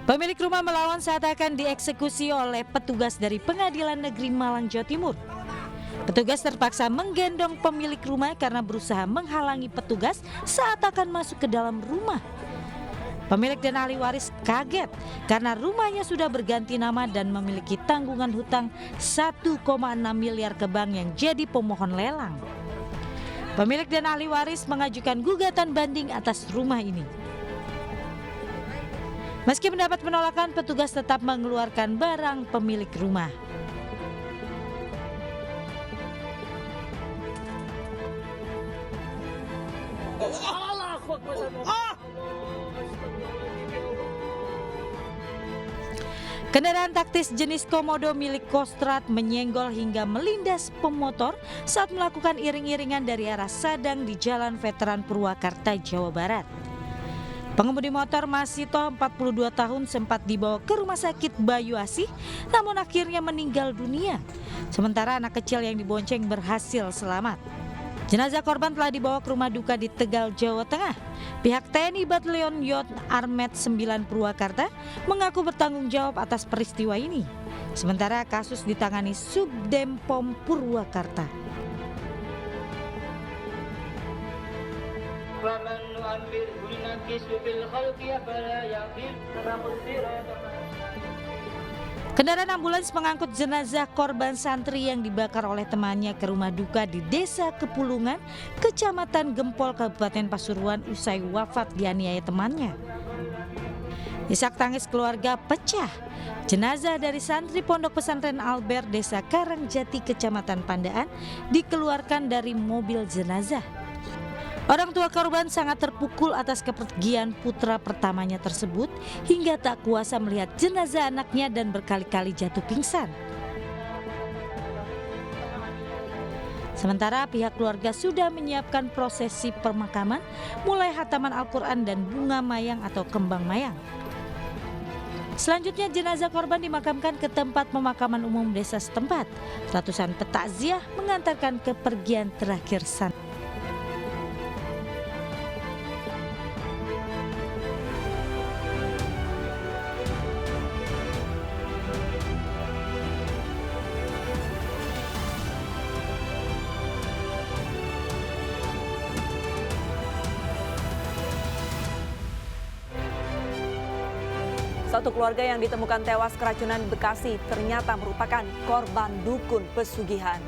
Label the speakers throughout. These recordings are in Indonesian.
Speaker 1: Pemilik rumah melawan saat akan dieksekusi oleh petugas dari Pengadilan Negeri Malang, Jawa Timur. Petugas terpaksa menggendong pemilik rumah karena berusaha menghalangi petugas saat akan masuk ke dalam rumah. Pemilik dan ahli waris kaget karena rumahnya sudah berganti nama dan memiliki tanggungan hutang 1,6 miliar ke bank yang jadi pemohon lelang. Pemilik dan ahli waris mengajukan gugatan banding atas rumah ini. Meski mendapat penolakan, petugas tetap mengeluarkan barang pemilik rumah. Kendaraan taktis jenis Komodo milik Kostrad menyenggol hingga melindas pemotor saat melakukan iring-iringan dari arah Sadang di Jalan Veteran Purwakarta, Jawa Barat. Pengemudi motor Masito 42 tahun sempat dibawa ke rumah sakit Bayu Asih, namun akhirnya meninggal dunia. Sementara anak kecil yang dibonceng berhasil selamat. Jenazah korban telah dibawa ke rumah duka di Tegal, Jawa Tengah. Pihak TNI Batalion Yot Armet 9 Purwakarta mengaku bertanggung jawab atas peristiwa ini. Sementara kasus ditangani Subdem Pom Purwakarta. Kendaraan ambulans mengangkut jenazah korban santri yang dibakar oleh temannya ke rumah duka di Desa Kepulungan, Kecamatan Gempol, Kabupaten Pasuruan usai wafat dianiaya temannya. Isak tangis keluarga pecah. Jenazah dari santri Pondok Pesantren Albert Desa Karangjati, Kecamatan Pandaan dikeluarkan dari mobil jenazah. Orang tua korban sangat terpukul atas kepergian putra pertamanya tersebut hingga tak kuasa melihat jenazah anaknya dan berkali-kali jatuh pingsan. Sementara pihak keluarga sudah menyiapkan prosesi pemakaman, mulai hataman Al-Quran dan bunga mayang atau kembang mayang. Selanjutnya jenazah korban dimakamkan ke tempat pemakaman umum desa setempat. Ratusan petakziah mengantarkan kepergian terakhir santri.
Speaker 2: Satu keluarga yang ditemukan tewas keracunan di Bekasi ternyata merupakan korban dukun pesugihan.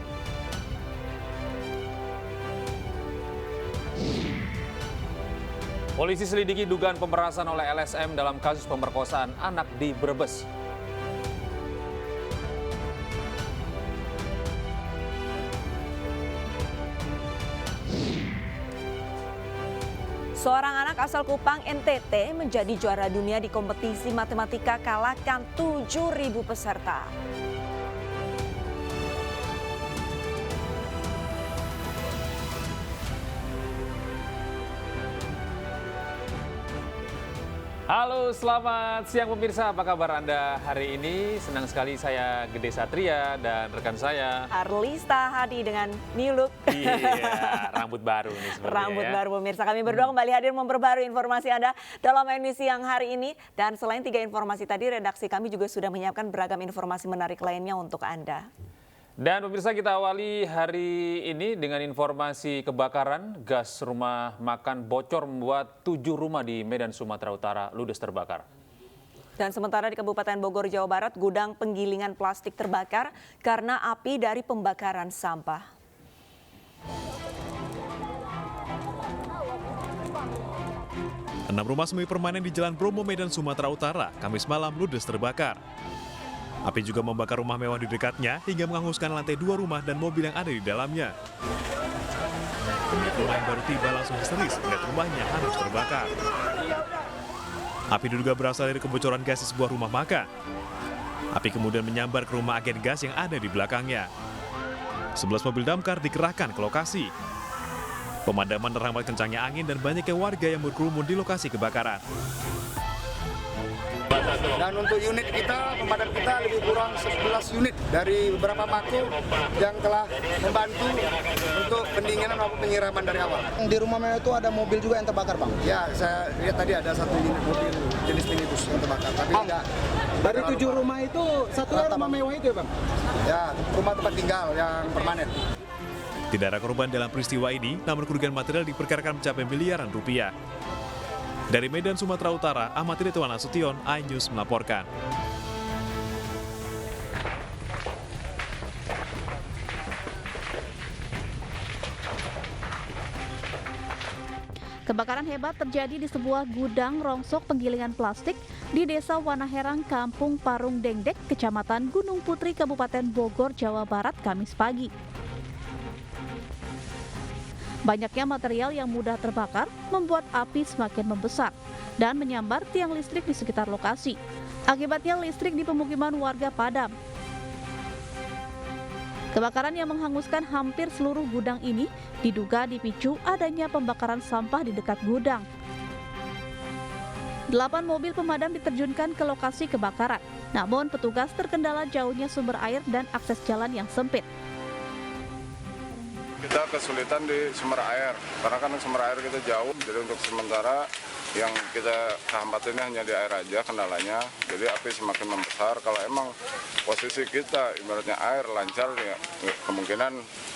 Speaker 3: Polisi selidiki dugaan pemerasan oleh LSM dalam kasus pemerkosaan anak di Brebes.
Speaker 2: Seorang anak asal Kupang, NTT menjadi juara dunia di kompetisi matematika kalahkan 7.000 peserta.
Speaker 3: Halo, selamat siang pemirsa. Apa kabar Anda hari ini? Senang sekali saya Gede Satria dan rekan saya
Speaker 2: Arlista Hadi dengan new look.
Speaker 3: Iya, rambut baru nih sebenarnya.
Speaker 2: Rambut baru pemirsa. Kami berdua kembali hadir memperbarui informasi Anda dalam edisi yang hari ini. Dan selain 3 informasi tadi, redaksi kami juga sudah menyiapkan beragam informasi menarik lainnya untuk Anda.
Speaker 3: Dan pemirsa, kita awali hari ini dengan informasi kebakaran. Gas rumah makan bocor membuat 7 rumah di Medan, Sumatera Utara ludes terbakar.
Speaker 2: Dan sementara di Kabupaten Bogor, Jawa Barat, gudang penggilingan plastik terbakar karena api dari pembakaran sampah.
Speaker 4: Enam rumah semi permanen di Jalan Bromo, Medan, Sumatera Utara, Kamis malam ludes terbakar. Api juga membakar rumah mewah di dekatnya hingga menghanguskan lantai 2 rumah dan mobil yang ada di dalamnya. Pemilik rumah yang baru tiba langsung histeris melihat rumahnya hangus terbakar. Api diduga berasal dari kebocoran gas di sebuah rumah makan. Api kemudian menyambar ke rumah agen gas yang ada di belakangnya. 11 mobil damkar dikerahkan ke lokasi. Pemadaman terhambat kencangnya angin dan banyaknya warga yang berkerumun di lokasi kebakaran.
Speaker 5: Dan untuk unit kita, pemadam kita lebih kurang 11 unit dari beberapa paku yang telah membantu untuk pendinginan maupun penyiraman dari awal.
Speaker 6: Di rumah mewah itu ada mobil juga yang terbakar, Bang?
Speaker 5: Ya, saya lihat tadi ada satu unit mobil jenis minibus yang terbakar, tapi tidak.
Speaker 6: Dari 7 rumah itu, satunya rumah mewah itu ya, Bang?
Speaker 5: Ya, rumah tempat tinggal yang permanen.
Speaker 4: Tidak ada korban dalam peristiwa ini, namun kerugian material diperkirakan mencapai miliaran rupiah. Dari Medan, Sumatera Utara, Ahmad Ridwan Nasution, iNews melaporkan.
Speaker 7: Kebakaran hebat terjadi di sebuah gudang rongsok penggilingan plastik di Desa Wanaherang, Kampung Parung Dengdek, Kecamatan Gunung Putri, Kabupaten Bogor, Jawa Barat, Kamis pagi. Banyaknya material yang mudah terbakar membuat api semakin membesar dan menyambar tiang listrik di sekitar lokasi. Akibatnya listrik di pemukiman warga padam. Kebakaran yang menghanguskan hampir seluruh gudang ini diduga dipicu adanya pembakaran sampah di dekat gudang. 8 mobil pemadam diterjunkan ke lokasi kebakaran, namun petugas terkendala jauhnya sumber air dan akses jalan yang sempit.
Speaker 8: Kita kesulitan di sumber air, karena kan sumber air kita jauh, jadi untuk sementara yang kita hambat ini hanya di air aja kendalanya, jadi api semakin membesar. Kalau emang posisi kita ibaratnya air lancar, ya kemungkinan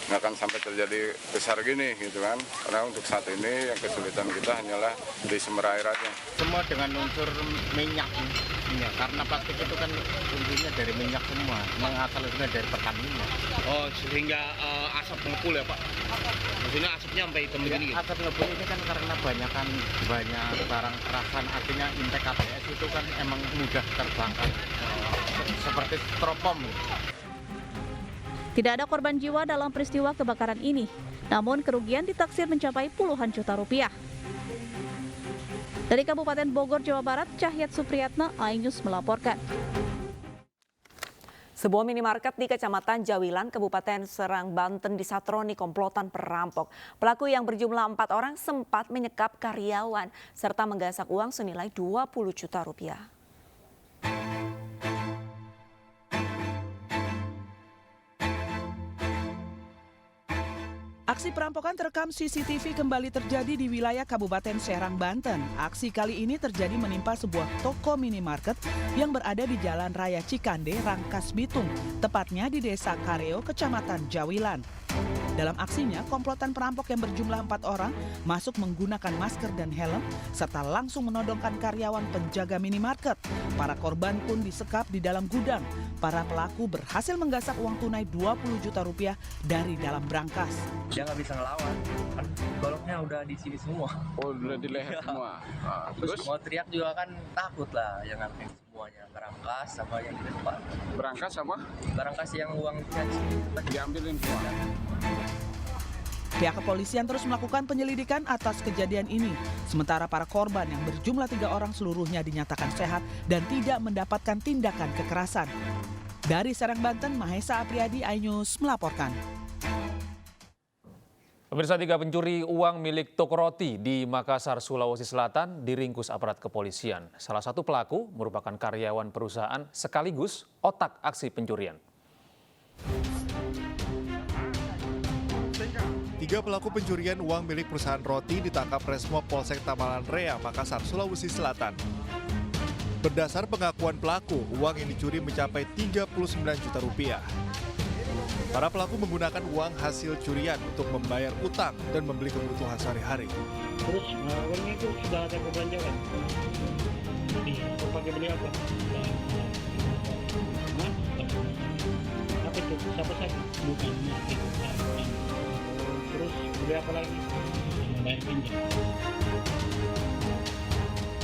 Speaker 8: nggak akan sampai terjadi besar gini gitu kan. Karena untuk saat ini yang kesulitan kita hanyalah di sumber air aja.
Speaker 9: Semua dengan unsur minyak, ya, karena plastik itu kan unsurnya dari minyak semua, yang asalnya dari Pertamina.
Speaker 10: Oh, sehingga asap ngepul ya Pak? Maksudnya asapnya sampai hitam begini?
Speaker 9: Asap ngepul ini kan karena banyak barang kerasan, artinya impact ABS itu kan emang mudah terbakar, seperti stropom.
Speaker 7: Tidak ada korban jiwa dalam peristiwa kebakaran ini, namun kerugian ditaksir mencapai puluhan juta rupiah. Dari Kabupaten Bogor, Jawa Barat, Cahyat Supriyatna, iNews melaporkan.
Speaker 2: Sebuah minimarket di Kecamatan Jawilan, Kabupaten Serang, Banten disatroni komplotan perampok. Pelaku yang berjumlah 4 orang sempat menyekap karyawan serta menggasak uang senilai 20 juta rupiah.
Speaker 11: Aksi perampokan terekam CCTV kembali terjadi di wilayah Kabupaten Serang, Banten. Aksi kali ini terjadi menimpa sebuah toko minimarket yang berada di Jalan Raya Cikande, Rangkas Bitung, tepatnya di Desa Kareo, Kecamatan Jawilan. Dalam aksinya, komplotan perampok yang berjumlah 4 orang masuk menggunakan masker dan helm serta langsung menodongkan karyawan penjaga minimarket. Para korban pun disekap di dalam gudang. Para pelaku berhasil menggasak uang tunai 20 juta rupiah dari dalam brankas.
Speaker 12: Dia nggak bisa ngelawan, kan goloknya udah di sini semua.
Speaker 8: Oh, udah di leher semua.
Speaker 12: Terus mau teriak juga kan takut lah, yang ngambil semuanya, berangkas sama yang di depan.
Speaker 8: Berangkas sama?
Speaker 12: Berangkas yang uangnya di sini
Speaker 8: diambilin semua.
Speaker 11: Pihak kepolisian terus melakukan penyelidikan atas kejadian ini. Sementara para korban yang berjumlah 3 orang seluruhnya dinyatakan sehat dan tidak mendapatkan tindakan kekerasan. Dari Serang, Banten, Mahesa Apriyadi, iNews melaporkan.
Speaker 3: Pemirsa, 3 pencuri uang milik toko roti di Makassar, Sulawesi Selatan diringkus aparat kepolisian. Salah satu pelaku merupakan karyawan perusahaan sekaligus otak aksi pencurian.
Speaker 4: 3 pelaku pencurian uang milik perusahaan roti ditangkap Resmob Polsek Tamalan Rea, Makassar, Sulawesi Selatan. Berdasar pengakuan pelaku, uang yang dicuri mencapai 39 juta rupiah. Para pelaku menggunakan uang hasil curian untuk membayar utang dan membeli kebutuhan sehari-hari.
Speaker 10: Terus uangnya itu sudah ada kebelanjaan? Pakai beli apa? Apa itu? Siapa saja? Bukan. Terus beli apa lagi? Bayar pinjam.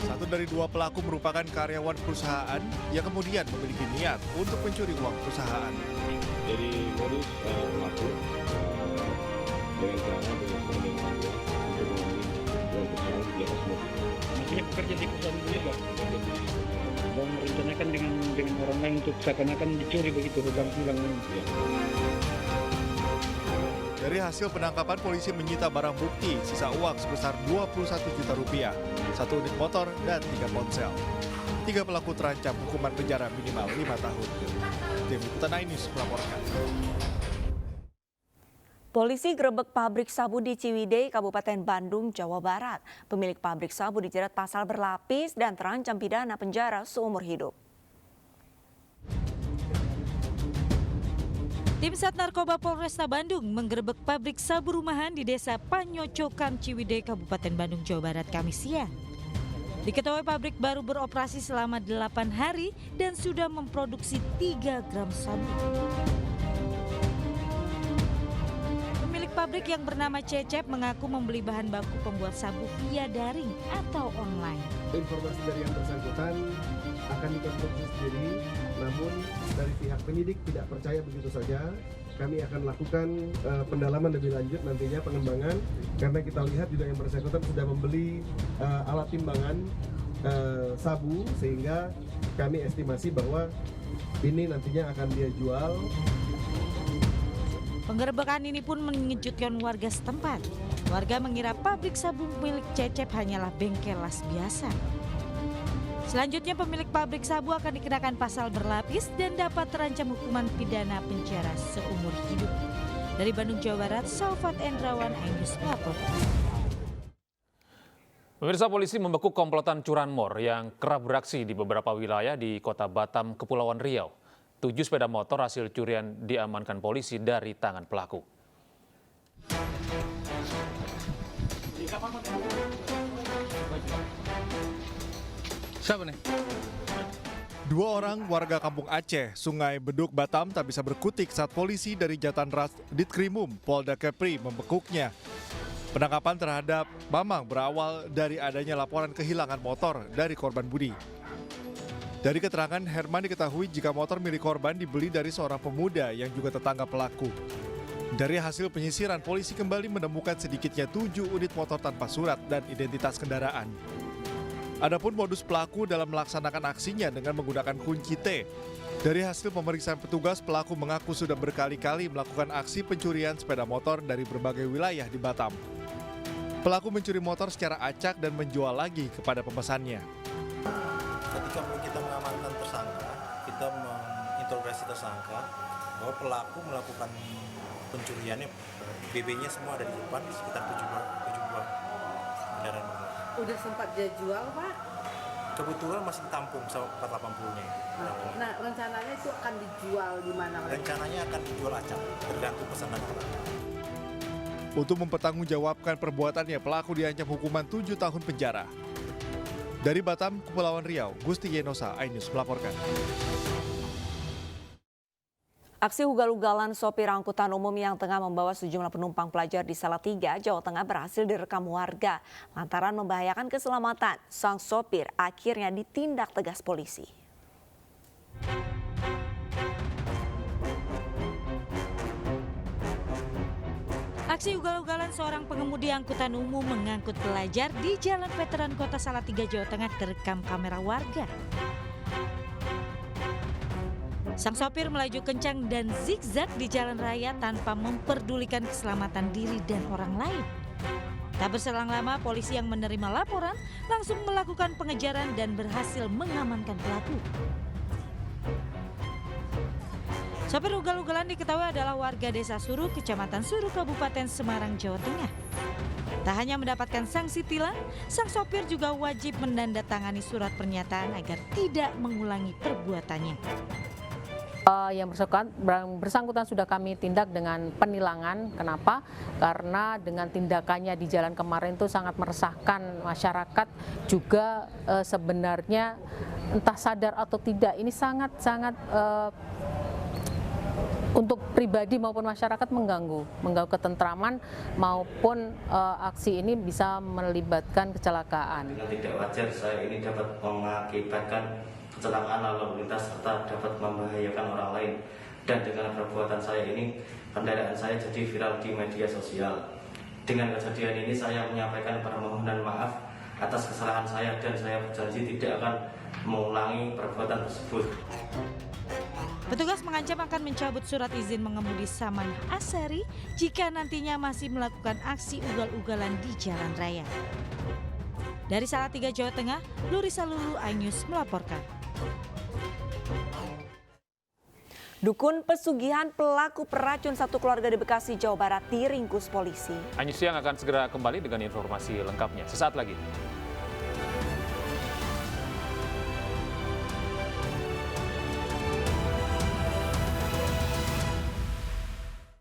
Speaker 4: Satu dari 2 pelaku merupakan karyawan perusahaan yang kemudian memiliki niat untuk mencuri uang perusahaan.
Speaker 8: Jadi modus pelaku dengan cara bersama dengan dia untuk mengambil uang perusahaan di atas mobil.
Speaker 10: Maksudnya bekerja di perusahaan itu juga? Dan merencanakan dengan orang lain untuk seakan-akan dicuri begitu, hilang. Ya.
Speaker 4: Dari hasil penangkapan, polisi menyita barang bukti sisa uang sebesar 21 juta rupiah, 1 unit motor, dan 3 ponsel.
Speaker 13: 3 pelaku terancam hukuman penjara minimal 5 tahun. Tim Liputan Ainus melaporkan.
Speaker 2: Polisi gerebek pabrik sabu di Ciwidey, Kabupaten Bandung, Jawa Barat. Pemilik pabrik sabu dijerat pasal berlapis dan terancam pidana penjara seumur hidup.
Speaker 1: Tim Sat Narkoba Polresta Bandung menggerebek pabrik sabu rumahan di Desa Panyocokan, Ciwidey, Kabupaten Bandung, Jawa Barat, Kamis siang. Diketahui pabrik baru beroperasi selama 8 hari dan sudah memproduksi 3 gram sabu. Pemilik pabrik yang bernama Cecep mengaku membeli bahan baku pembuat sabu via daring atau online.
Speaker 6: Informasi dari yang bersangkutan akan dikonstruksi sendiri, namun dari pihak penyidik tidak percaya begitu saja. Kami akan lakukan pendalaman lebih lanjut nantinya, pengembangan, karena kita lihat juga yang bersangkutan sudah membeli alat timbangan sabu, sehingga kami estimasi bahwa ini nantinya akan dia jual.
Speaker 1: Penggerebekan ini pun mengejutkan warga setempat. Warga mengira pabrik sabu milik Cecep hanyalah bengkel las biasa. Selanjutnya pemilik pabrik sabu akan dikenakan pasal berlapis dan dapat terancam hukuman pidana penjara seumur hidup. Dari Bandung, Jawa Barat, Saufat Endrawan, Ainus melaporkan.
Speaker 3: Pemirsa, polisi membekuk komplotan curanmor yang kerap beraksi di beberapa wilayah di Kota Batam, Kepulauan Riau. 7 sepeda motor hasil curian diamankan polisi dari tangan pelaku.
Speaker 13: Siapa nih? 2 orang warga kampung Aceh, Sungai Beduk, Batam tak bisa berkutik saat polisi dari Jatan Ras Ditkrimum Polda Kepri membekuknya. Penangkapan terhadap Bambang berawal dari adanya laporan kehilangan motor dari korban Budi. Dari keterangan Herman diketahui jika motor milik korban dibeli dari seorang pemuda yang juga tetangga pelaku. Dari hasil penyisiran, polisi kembali menemukan sedikitnya 7 unit motor tanpa surat dan identitas kendaraan. Adapun modus pelaku dalam melaksanakan aksinya dengan menggunakan kunci T. Dari hasil pemeriksaan petugas, pelaku mengaku sudah berkali-kali melakukan aksi pencurian sepeda motor dari berbagai wilayah di Batam. Pelaku mencuri motor secara acak dan menjual lagi kepada pemesannya.
Speaker 14: Ketika kita mengamankan tersangka, kita menginterogasi tersangka bahwa pelaku melakukan pencuriannya, BB-nya semua ada di depan, sekitar 7 buah kendaraan.
Speaker 15: Udah sempat dia jual, Pak?
Speaker 14: Kebetulan masih ditampung sama 480-nya.
Speaker 15: Nah, rencananya itu akan dijual di mana?
Speaker 14: Rencananya akan dijual acak, tergantung pesanan pelaku.
Speaker 13: Untuk mempertanggungjawabkan perbuatannya, pelaku diancam hukuman 7 tahun penjara. Dari Batam, Kepulauan Riau, Gusti Yenosa, Ainus melaporkan.
Speaker 2: Aksi ugal-ugalan sopir angkutan umum yang tengah membawa sejumlah penumpang pelajar di Salatiga, Jawa Tengah berhasil direkam warga. Lantaran membahayakan keselamatan, sang sopir akhirnya ditindak tegas polisi.
Speaker 1: Aksi ugal-ugalan seorang pengemudi angkutan umum mengangkut pelajar di Jalan Veteran Kota Salatiga, Jawa Tengah terekam kamera warga. Sang sopir melaju kencang dan zigzag di jalan raya tanpa memperdulikan keselamatan diri dan orang lain. Tak berselang lama, polisi yang menerima laporan langsung melakukan pengejaran dan berhasil mengamankan pelaku. Sopir ugal-ugalan diketahui adalah warga Desa Suruh, Kecamatan Suruh, Kabupaten Semarang, Jawa Tengah. Tak hanya mendapatkan sanksi tilang, sang sopir juga wajib menandatangani surat pernyataan agar tidak mengulangi perbuatannya.
Speaker 16: Yang bersangkutan sudah kami tindak dengan penilangan. Kenapa? Karena dengan tindakannya di jalan kemarin itu sangat meresahkan masyarakat. Juga sebenarnya entah sadar atau tidak, ini sangat-sangat untuk pribadi maupun masyarakat mengganggu ketentraman maupun aksi ini bisa melibatkan kecelakaan.
Speaker 17: Dengan tidak wajar saya ini dapat mengakibatkan kecelakaan lalu lintas serta dapat membahayakan orang lain, dan dengan perbuatan saya ini kendaraan saya jadi viral di media sosial. Dengan kejadian ini saya menyampaikan permohonan maaf atas kesalahan saya dan saya berjanji tidak akan mengulangi perbuatan tersebut.
Speaker 1: Petugas mengancam akan mencabut surat izin mengemudi Samanah Asari jika nantinya masih melakukan aksi ugal-ugalan di jalan raya. Dari Salatiga, Jawa Tengah, Lurisa Lulu, iNews melaporkan.
Speaker 2: Dukun pesugihan pelaku peracun satu keluarga di Bekasi, Jawa Barat diringkus polisi.
Speaker 3: iNews Siang akan segera kembali dengan informasi lengkapnya sesaat lagi.